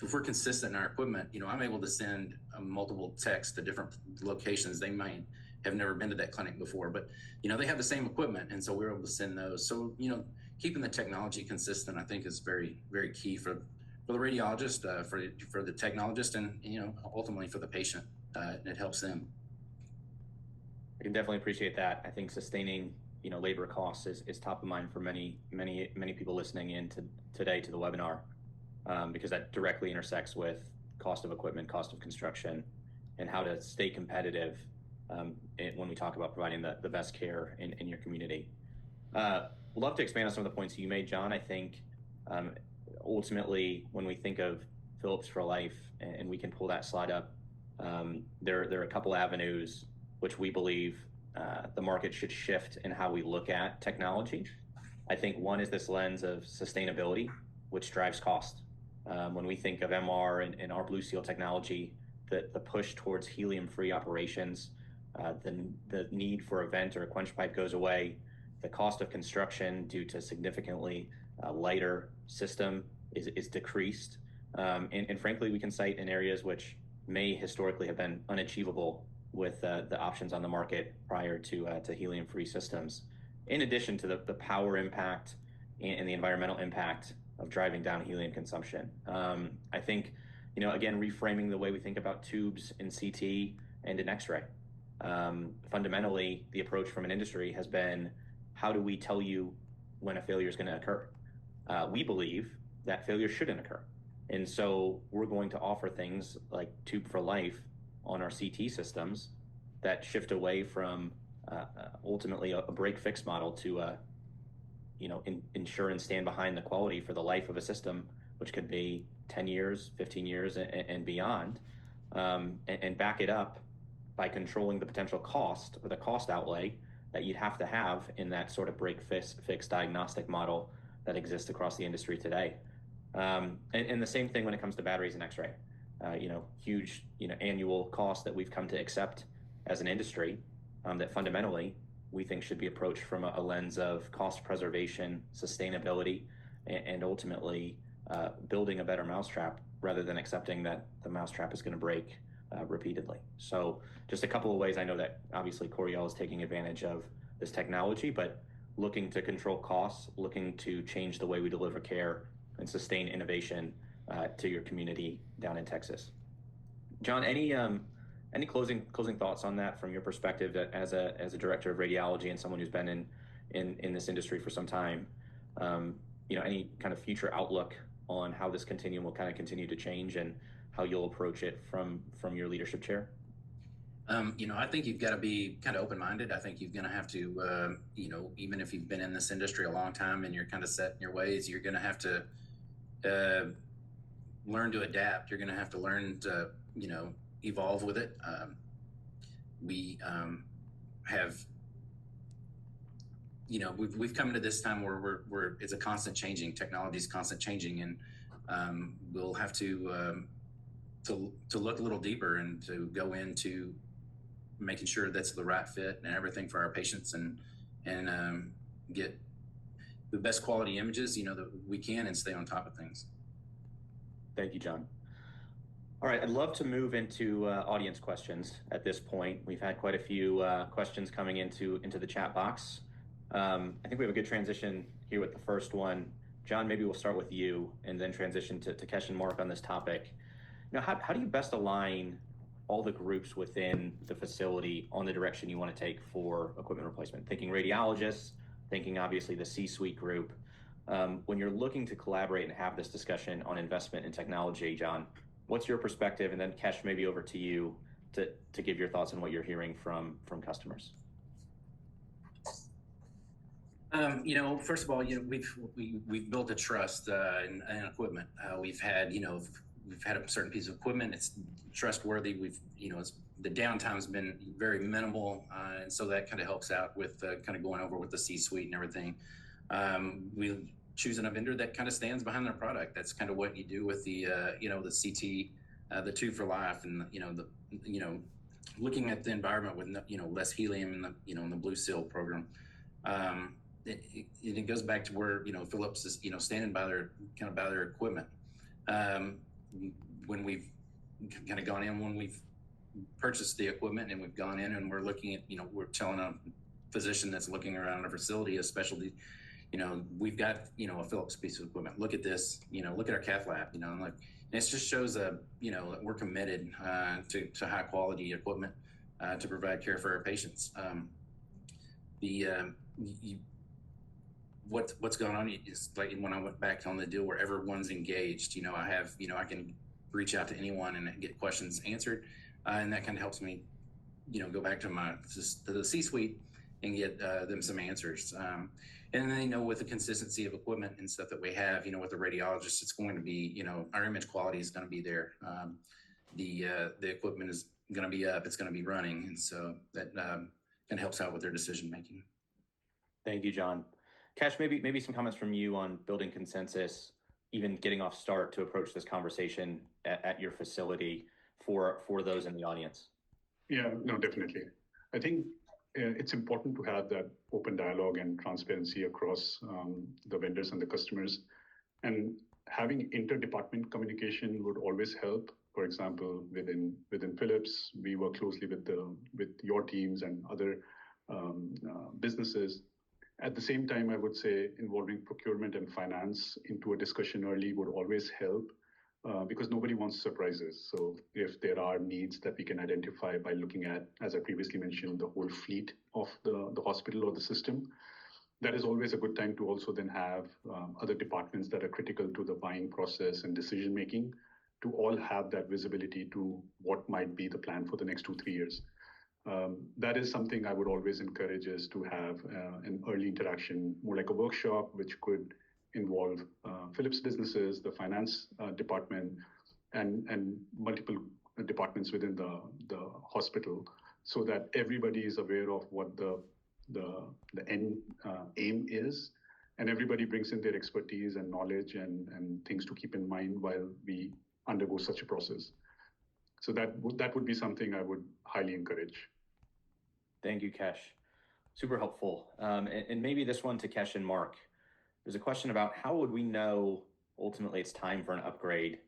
S4: If we're consistent in our equipment, I'm able to send multiple techs to different locations. They might have never been to that clinic before, but they have the same equipment, and so we're able to send those. So keeping the technology consistent, I think, is very, very key for the radiologist, for the technologist, and ultimately for the patient. It helps them.
S1: I can definitely appreciate that. I think sustaining labor costs is top of mind for many people listening in today to the webinar, because that directly intersects with cost of equipment, cost of construction, and how to stay competitive when we talk about providing the best care in your community. We'd love to expand on some of the points you made, John. I think ultimately when we think of Philips for Life, and we can pull that slide up, there are a couple avenues which we believe the market should shift in how we look at technology. I think one is this lens of sustainability, which drives cost. When we think of MR and our Blue Seal technology, the push towards helium-free operations, the need for a vent or a quench pipe goes away. The cost of construction due to significantly lighter system is decreased. And frankly, we can cite in areas which may historically have been unachievable with the options on the market prior to helium-free systems. In addition to the power impact and the environmental impact of driving down helium consumption. I think, again, reframing the way we think about tubes in CT and in X-ray. Fundamentally, the approach from an industry has been, how do we tell you when a failure is going to occur? We believe that failure shouldn't occur. And so we're going to offer things like Tube for Life on our CT systems that shift away from ultimately a break-fix model to ensure and stand behind the quality for the life of a system, which could be 10 years, 15 years, and beyond, and back it up by controlling the potential cost or the cost outlay that you'd have to have in that sort of break-fix diagnostic model that exists across the industry today. And the same thing when it comes to batteries and X-ray. Huge annual costs that we've come to accept as an industry, that fundamentally we think should be approached from a lens of cost preservation, sustainability, and ultimately building a better mousetrap rather than accepting that the mousetrap is going to break repeatedly. So just a couple of ways I know that obviously Coriel is taking advantage of this technology, but looking to control costs, looking to change the way we deliver care and sustain innovation to your community down in Texas. John, any closing thoughts on that from your perspective as a director of radiology and someone who's been in this industry for some time? Any kind of future outlook on how this continuum will kind of continue to change and how you'll approach it from your leadership chair?
S4: I think you've got to be kind of open-minded. I think you're going to have to, even if you've been in this industry a long time and you're kind of set in your ways, you're going to have to learn to adapt. You're going to have to learn to, evolve with it. We have, we've come to this time where it's a constant changing. Technology is constant changing, and we'll have to look a little deeper and to go into making sure that's the right fit and everything for our patients, and get the best quality images, that we can, and stay on top of things.
S1: Thank you, John. All right, I'd love to move into audience questions at this point. We've had quite a few questions coming into the chat box. I think we have a good transition here with the first one. John, maybe we'll start with you and then transition to Kesh and Mark on this topic. How do you best align all the groups within the facility on the direction you want to take for equipment replacement? Thinking radiologists, thinking obviously the C-suite group. When you're looking to collaborate and have this discussion on investment in technology, John, what's your perspective? And then Kesh, maybe over to you to give your thoughts on what you're hearing from customers.
S4: First of all, we've built a trust in equipment. We've had a certain piece of equipment. It's trustworthy. The downtime's been very minimal, and so that kind of helps out with kind of going over with the C-suite and everything. We're choosing a vendor that kind of stands behind their product. That's kind of what you do with the the CT, the Two for Life, and looking at the environment with less helium in the Blue Seal program. It goes back to where Philips is standing by their equipment. When we've kind of gone in, when we've purchased the equipment and we've gone in and we're looking at, we're telling a physician that's looking around a facility, a specialty, we've got, a Philips piece of equipment. Look at this, look at our cath lab, and it just shows that we're committed to high quality equipment to provide care for our patients. What's going on is like when I went back on the deal where everyone's engaged, I can reach out to anyone and get questions answered. And that kind of helps me, go back to the C-suite and get them some answers. And then, with the consistency of equipment and stuff that we have, with the radiologist, it's going to be, our image quality is going to be there. The equipment is going to be up, it's going to be running. And so that kind of helps out with their decision making.
S1: Thank you, John. Kesh, maybe some comments from you on building consensus, even getting off start to approach this conversation at your facility for those in the audience.
S3: Yeah, no, definitely. I think it's important to have that open dialogue and transparency across the vendors and the customers. And having interdepartment communication would always help. For example, within Philips, we work closely with your teams and other businesses. At the same time, I would say involving procurement and finance into a discussion early would always help because nobody wants surprises. So if there are needs that we can identify by looking at, as I previously mentioned, the whole fleet of the hospital or the system, that is always a good time to also then have other departments that are critical to the buying process and decision making to all have that visibility to what might be the plan for the next 2-3 years. That is something I would always encourage is to have an early interaction, more like a workshop, which could involve Philips businesses, the finance department, and multiple departments within the hospital, so that everybody is aware of what the end aim is, and everybody brings in their expertise and knowledge and things to keep in mind while we undergo such a process. So that would be something I would highly encourage.
S1: Thank you, Kesh. Super helpful. And maybe this one to Kesh and Mark. There's a question about how would we know ultimately it's time for an upgrade,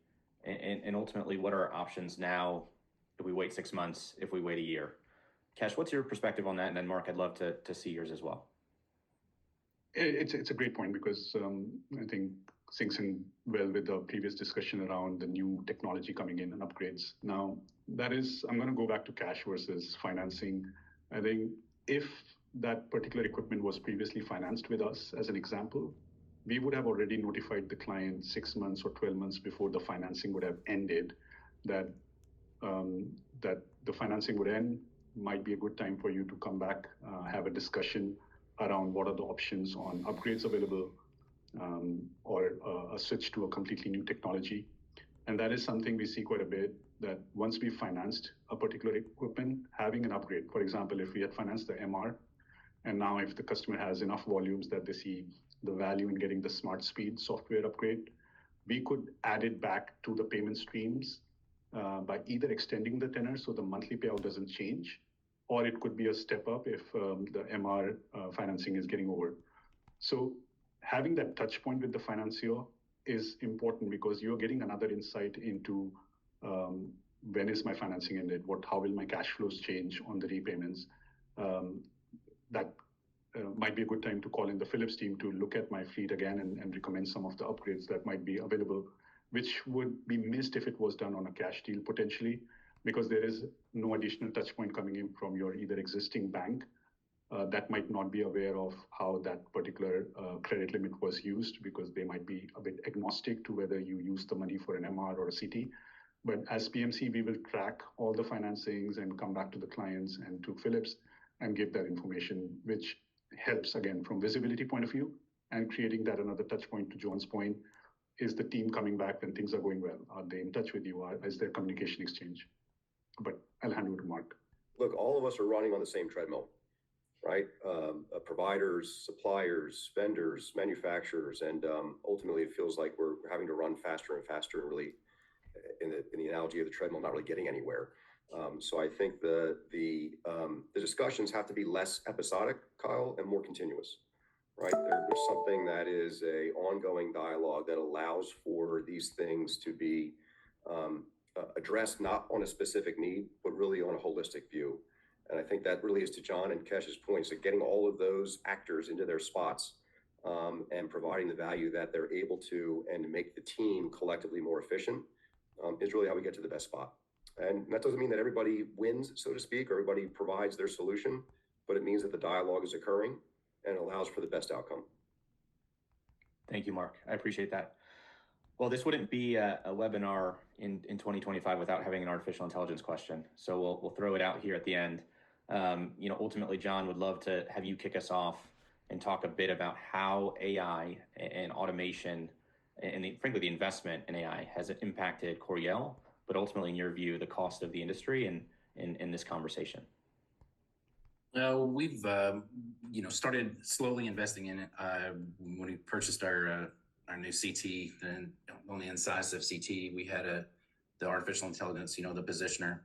S1: and ultimately what are our options now if we wait 6 months, if we wait a year? Kesh, what's your perspective on that? And then Mark, I'd love to see yours as well.
S3: It's a great point because I think syncs in well with the previous discussion around the new technology coming in and upgrades. Now, I'm going to go back to cash versus financing. I think if that particular equipment was previously financed with us, as an example, we would have already notified the client 6 months or 12 months before the financing would have ended that that the financing would end. Might be a good time for you to come back, have a discussion around what are the options on upgrades available, or a switch to a completely new technology. And that is something we see quite a bit, that once we financed a particular equipment, having an upgrade. For example, if we had financed the MR, and now if the customer has enough volumes that they see the value in getting the smart speed software upgrade, we could add it back to the payment streams by either extending the tenor so the monthly payout doesn't change, or it could be a step up if the MR financing is getting over. So having that touch point with the financier is important because you're getting another insight into when is my financing ended, how will my cash flows change on the repayments. That might be a good time to call in the Philips team to look at my fleet again and recommend some of the upgrades that might be available, which would be missed if it was done on a cash deal potentially, because there is no additional touch point coming in from your either existing bank that might not be aware of how that particular credit limit was used, because they might be a bit agnostic to whether you use the money for an MR or a CT. But as PMC, we will track all the financings and come back to the clients and to Philips and give that information, which helps again from visibility point of view and creating that another touch point. To John's point, is the team coming back when things are going well? Are they in touch with you? Is there communication exchange? But I'll hand over to Mark.
S2: Look, all of us are running on the same treadmill, right? Providers, suppliers, vendors, manufacturers, and ultimately it feels like we're having to run faster and faster, and really, in the analogy of the treadmill, not really getting anywhere. So I think the discussions have to be less episodic, Kyle, and more continuous, right? There's something that is a ongoing dialogue that allows for these things to be addressed not on a specific need, but really on a holistic view. And I think that really is to John and Kesh's points of getting all of those actors into their spots and providing the value that they're able to, and make the team collectively more efficient is really how we get to the best spot. And that doesn't mean that everybody wins, so to speak, or everybody provides their solution, but it means that the dialogue is occurring and allows for the best outcome.
S1: Thank you, Mark. I appreciate that. Well, this wouldn't be a webinar in 2025 without having an artificial intelligence question. So we'll throw it out here at the end. Ultimately, John, would love to have you kick us off and talk a bit about how AI and automation and frankly, the investment in AI has impacted Coriel, but ultimately, in your view, the cost of the industry and in this conversation.
S4: We've started slowly investing in it when we purchased our new CT, and on the inside of CT, we had the artificial intelligence, the positioner.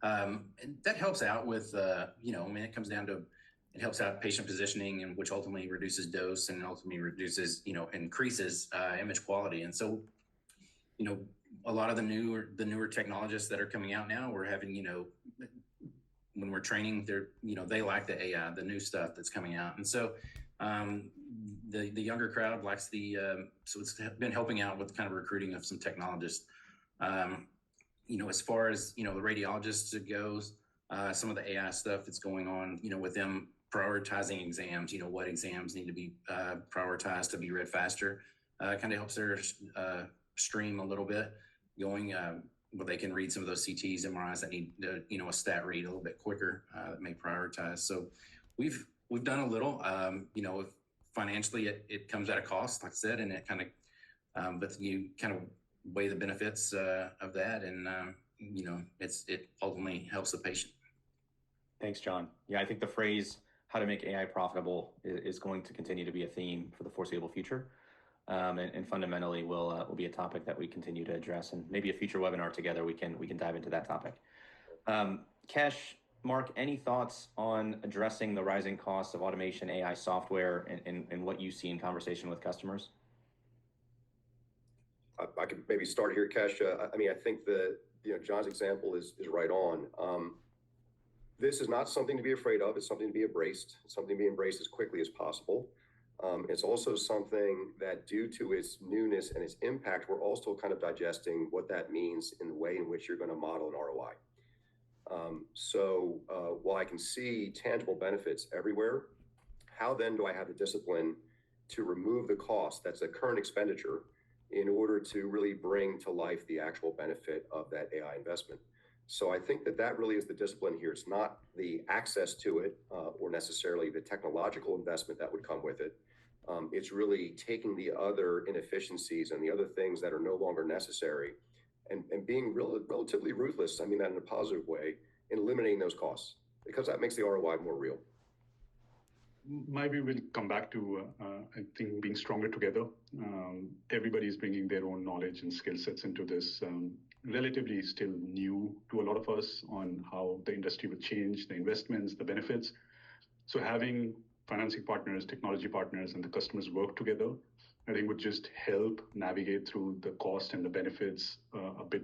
S4: And that helps out with, it comes down to, it helps out patient positioning, and which ultimately reduces dose and ultimately reduces, increases image quality. And so, a lot of the newer technologists that are coming out now, we're having, when we're training, they like the AI, the new stuff that's coming out. And so the younger crowd likes so it's been helping out with kind of recruiting of some technologists. As far as, the radiologists it goes, some of the AI stuff that's going on, with them prioritizing exams, what exams need to be prioritized to be read faster, kind of helps their stream a little bit going, where they can read some of those CTs, MRIs that need, a stat read a little bit quicker, that may prioritize. So we've done a little, if financially it comes at a cost, like I said, and it kind of, but you kind of weigh the benefits of that, and it ultimately helps the patient.
S1: Thanks, John. Yeah, I think the phrase "how to make AI profitable" is going to continue to be a theme for the foreseeable future, and fundamentally will be a topic that we continue to address, and maybe a future webinar together we can dive into that topic. Kesh, Mark, any thoughts on addressing the rising costs of automation AI software and what you see in conversation with customers?
S2: I could maybe start here, Kesh. I think John's example is right on. This is not something to be afraid of. It's something to be embraced. It's something to be embraced as quickly as possible. It's also something that, due to its newness and its impact, we're also kind of digesting what that means in the way in which you're going to model an ROI. While I can see tangible benefits everywhere, how then do I have the discipline to remove the cost that's a current expenditure in order to really bring to life the actual benefit of that AI investment? So I think that really is the discipline here. It's not the access to it or necessarily the technological investment that would come with it. It's really taking the other inefficiencies and the other things that are no longer necessary and being relatively ruthless, I mean that in a positive way, in eliminating those costs, because that makes the ROI more real.
S3: Maybe we'll come back to, I think, being stronger together. Everybody's bringing their own knowledge and skill sets into this. Relatively still new to a lot of us on how the industry would change, the investments, the benefits. So having financing partners, technology partners, and the customers work together, I think would just help navigate through the cost and the benefits a bit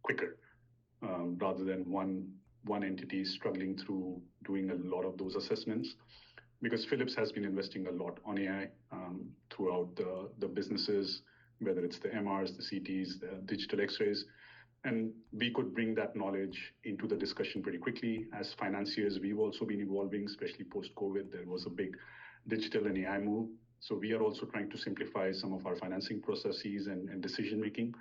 S3: quicker, rather than one entity struggling through doing a lot of those assessments. Because Philips has been investing a lot on AI throughout the businesses, whether it's the MRs, the CTs, the digital X-rays. And we could bring that knowledge into the discussion pretty quickly. As financiers, we've also been evolving, especially post-COVID. There was a big digital and AI move. So we are also trying to simplify some of our financing processes and decision-making.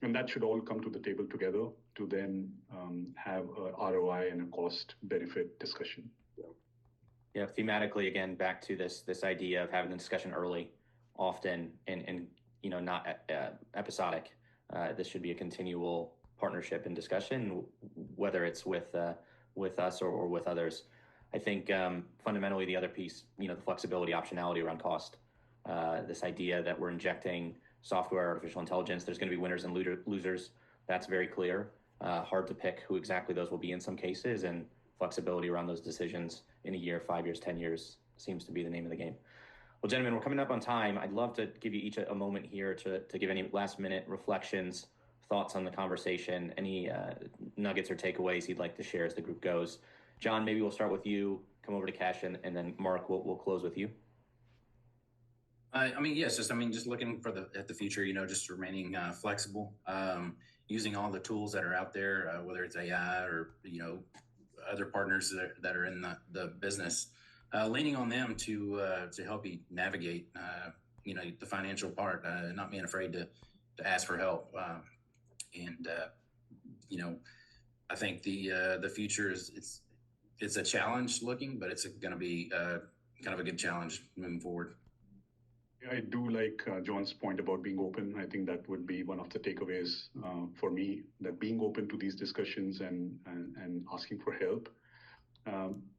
S3: And that should all come to the table together to then have a ROI and a cost-benefit discussion.
S1: Yeah, thematically, again, back to this idea of having the discussion early, often, and not episodic. This should be a continual partnership and discussion, whether it's with us or with others. I think fundamentally the other piece, the flexibility, optionality around cost. This idea that we're injecting software, artificial intelligence, there's going to be winners and losers. That's very clear. Hard to pick who exactly those will be in some cases, and flexibility around those decisions in a year, 5 years, 10 years seems to be the name of the game. Well, gentlemen, we're coming up on time. I'd love to give you each a moment here to give any last minute reflections, thoughts on the conversation, any nuggets or takeaways you'd like to share as the group goes. John, maybe we'll start with you, come over to Cash, and then Mark, we'll close with you.
S4: Just looking at the future, just remaining flexible, using all the tools that are out there, whether it's AI or, other partners that are in the business, leaning on them to help you navigate, the financial part, not being afraid to ask for help. I think the future it's a challenge looking, but it's going to be kind of a good challenge moving forward.
S3: I do like John's point about being open. I think that would be one of the takeaways for me, that being open to these discussions and asking for help,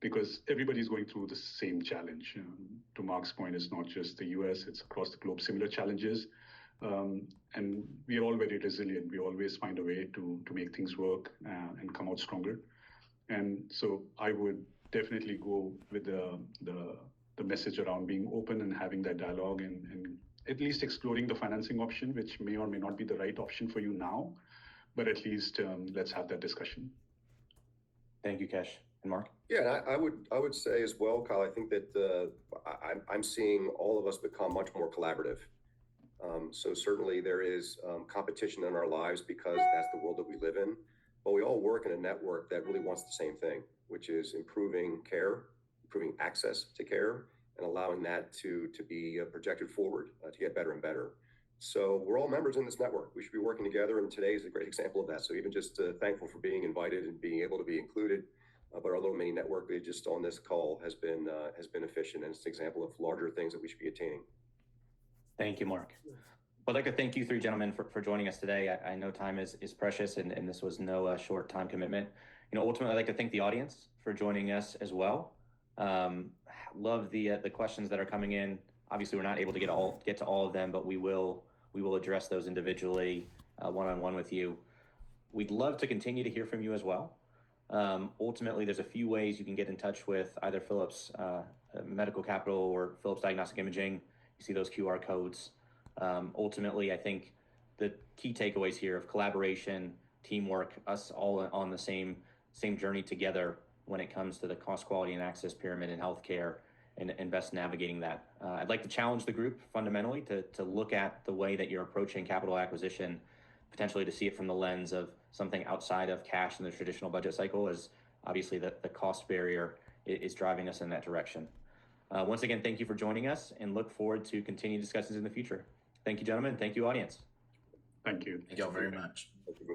S3: because everybody's going through the same challenge. To Mark's point, it's not just the US, it's across the globe, similar challenges. And we are all very resilient. We always find a way to make things work and come out stronger. And so I would definitely go with the message around being open and having that dialogue and at least exploring the financing option, which may or may not be the right option for you now, but at least let's have that discussion.
S1: Thank you, Kesh. And Mark?
S2: Yeah, I would say as well, Kyle, I think that I'm seeing all of us become much more collaborative. So certainly there is competition in our lives because that's the world that we live in, but we all work in a network that really wants the same thing, which is improving care, improving access to care, and allowing that to be projected forward to get better and better. So we're all members in this network. We should be working together, and today is a great example of that. So even just thankful for being invited and being able to be included. But our little mini network just on this call has been efficient, and it's an example of larger things that we should be attaining.
S1: Thank you, Mark. I'd like to thank you three gentlemen for joining us today. I know time is precious, and this was no short time commitment. Ultimately, I'd like to thank the audience for joining us as well. Love the questions that are coming in. Obviously, we're not able to get to all of them, but we will address those individually, one-on-one with you. We'd love to continue to hear from you as well. Ultimately, there's a few ways you can get in touch with either Philips Medical Capital or Philips Diagnostic Imaging. You see those QR codes. Ultimately, I think the key takeaways here of collaboration, teamwork, us all on the same journey together when it comes to the cost, quality, and access pyramid in healthcare, and best navigating that. I'd like to challenge the group fundamentally to look at the way that you're approaching capital acquisition, potentially to see it from the lens of something outside of cash in the traditional budget cycle, as obviously the cost barrier is driving us in that direction. Once again, thank you for joining us, and look forward to continued discussions in the future. Thank you, gentlemen. Thank you, audience.
S3: Thank you.
S4: Thank you all very much.
S2: Thank you.